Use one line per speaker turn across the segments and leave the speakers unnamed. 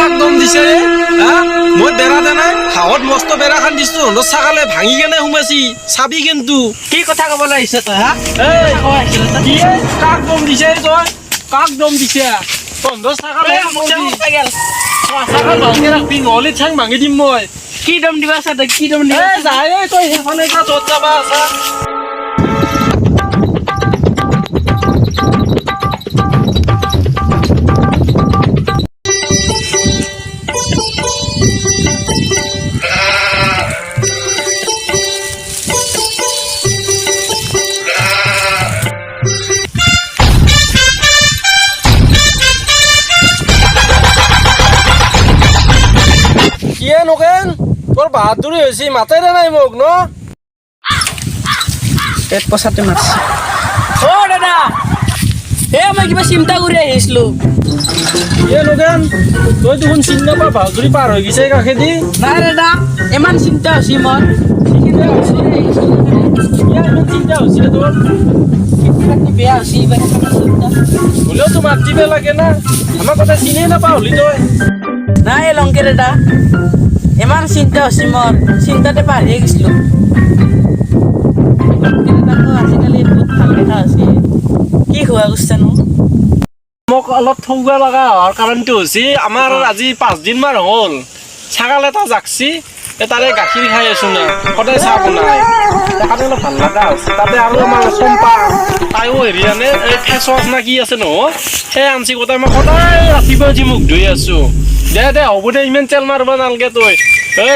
একদম দিছে হ্যাঁ মই বেড়া দে নাই হাওত মস্ত বেড়া খান দিছো তহঁতৰ ছাগালে ভাঙি কেনে সোমাইছি চাবি কিন্তু
কি কথা ক'বলৈ আহিছ তই হা
এই কি কাক দম দিছে তই কাক দম দিছে তহঁতৰ ছাগালে ছাগাল ভালকে ৰাখবি নহ'লে ঠেং ভাঙি দিম মই
কি দম দিবা আছে তই কি দম দিবা
যায় তই সেইফালে যা য'ত যাবা আছা কিয়ে নকেন তোৰ বাহাদুৰি হৈছে মাতে দে নাই মোক ন
পেট পচাতে মাৰছি অ দাদা মই কিবা চিন্তা কৰি আহিছিলো
কিয়ে নকেন তই দেখোন চিনি নাপাৱ বাহাদুৰি পাৰ হৈ গৈছে কাষেদি
নাই দাদা ইমান চিন্তা হৈছে মোৰ
চিন্তা হৈছে তোৰ
বেয়া হৈছে
হ'লেও তো মাত দিব লাগে না আমাৰ কথা চিনিয়ে নাপাৱ হলি তই
নাই লংকে দাদা ইমান চিন্তা হৈছে মোৰ চিন্তাতে পাহৰিয়ে গৈছিলো আজিকালি বহুত ভাল কথা হৈছে কি হোৱা গৈছেনো
মোক অলপ ঠগা লগা হোৱাৰ কাৰণটো হৈছে আমাৰ আজি 5 দিনমান হ'ল ছাগাল এটা জাকছি তাৰে গাখীৰ খাই আছো না সদায় চাহ বনাই সেইকাৰণে অলপ ভাল লগা হৈছে তাতে আৰু আমাৰ চম্পা তাইও হেৰি আনে এই ফেচ ৱাছ না কি আছে নহয় সেই আনছি গোটাই মই সদায় ৰাতিপুৱা উঠি মুখ ধুই আছো দে হ'ব দে ইমান তেল মাৰিব নালাগে তই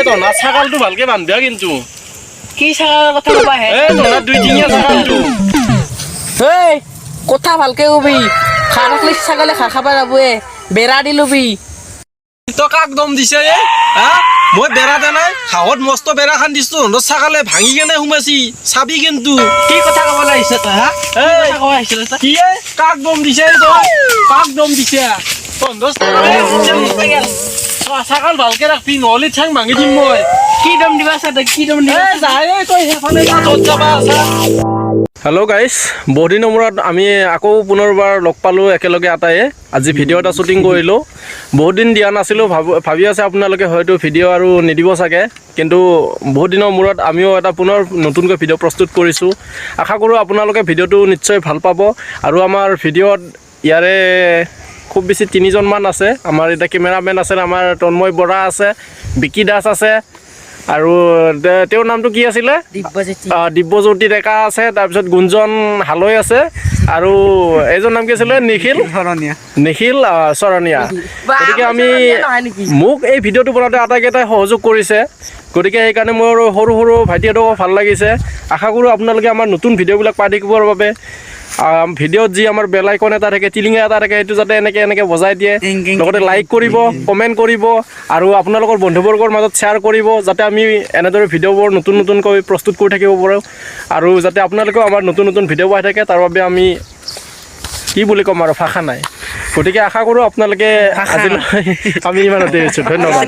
তহঁত ছাগালটো ভালকে বান্ধিবা কিন্তু
কি চাগাৰ কথা ক'বা হে
তহঁত 2-3 ছাগালটো
কথা ভালকে কবি খা ৰাখলি ছাগলে খা খাবা যাবয়ে বেৰা দি লবি
তই কাক দম দিছে হা মই বেড়া দে নাই হাওত মস্ত বেড়া খান দিছো তহঁতৰ ছাগালে ভাঙি কেনে সোমাইছি চাবি কিন্তু
কি কথা ক'বলৈ আহিছ তই হা ক'ব আহিছিল তই
কি কাক দম দিছে তই কাক দম দিছে তহঁতৰ ছাগাল ভালকে ৰাখবি নহ'লে ঠেং ভাঙি দিম মই
কি দম দিবা আছে তই কি দম দিবা
যায় তই সেইফালে য'ত যাবা আছা হেল্ল' গাইজ বহুদিনৰ মূৰত আমি আকৌ পুনৰবাৰ লগ পালোঁ একেলগে আটাইয়ে আজি ভিডিঅ' এটা শ্বুটিং কৰিলোঁ বহুত দিন দিয়া নাছিলোঁ ভাবি আছে আপোনালোকে হয়তো ভিডিঅ' আৰু নিদিব চাগে কিন্তু বহুত দিনৰ মূৰত আমিও এটা পুনৰ নতুনকৈ ভিডিঅ' প্ৰস্তুত কৰিছোঁ আশা কৰোঁ আপোনালোকে ভিডিঅ'টো নিশ্চয় ভাল পাব আৰু আমাৰ ভিডিঅ'ত ইয়াৰে খুব বেছি 3জনমান আছে আমাৰ এতিয়া কেমেৰামেন আছে আমাৰ তন্ময় বৰা আছে বিকি দাস আছে আৰু তেওঁৰ নামটো কি আছিলে দিব্যজ্যোতি ডেকা আছে তাৰপিছত গুঞ্জন হালৈ আছে আৰু এইজন নাম কি আছিলে নিখিল চৰণীয়া গতিকে আমি মোক এই ভিডিঅ'টো বনাওঁতে আটাইকেইটাই সহযোগ কৰিছে গতিকে সেইকাৰণে মোৰ সৰু সৰু ভাইটিহঁতকো ভাল লাগিছে আশা কৰোঁ আপোনালোকে আমাৰ নতুন ভিডিঅ'বিলাক পাই থাকিবৰ বাবে ভিডিঅ'ত যি আমাৰ বেল আইকন এটা থাকে টিলিঙা এটা থাকে সেইটো যাতে এনেকৈ বজাই দিয়ে লগতে লাইক কৰিব কমেণ্ট কৰিব আৰু আপোনালোকৰ বন্ধুবৰ্গৰ মাজত শ্বেয়াৰ কৰিব যাতে আমি এনেদৰে ভিডিঅ'বোৰ নতুনকৈ প্ৰস্তুত কৰি থাকিব পাৰোঁ আৰু যাতে আপোনালোকেও আমাৰ নতুন ভিডিঅ' পাই থাকে তাৰ বাবে আমি কি বুলি ক'ম আৰু ভাষা নাই গতিকে আশা কৰোঁ আপোনালোকে আজিলৈ আমি ইমানতে আহিছোঁ ধন্যবাদ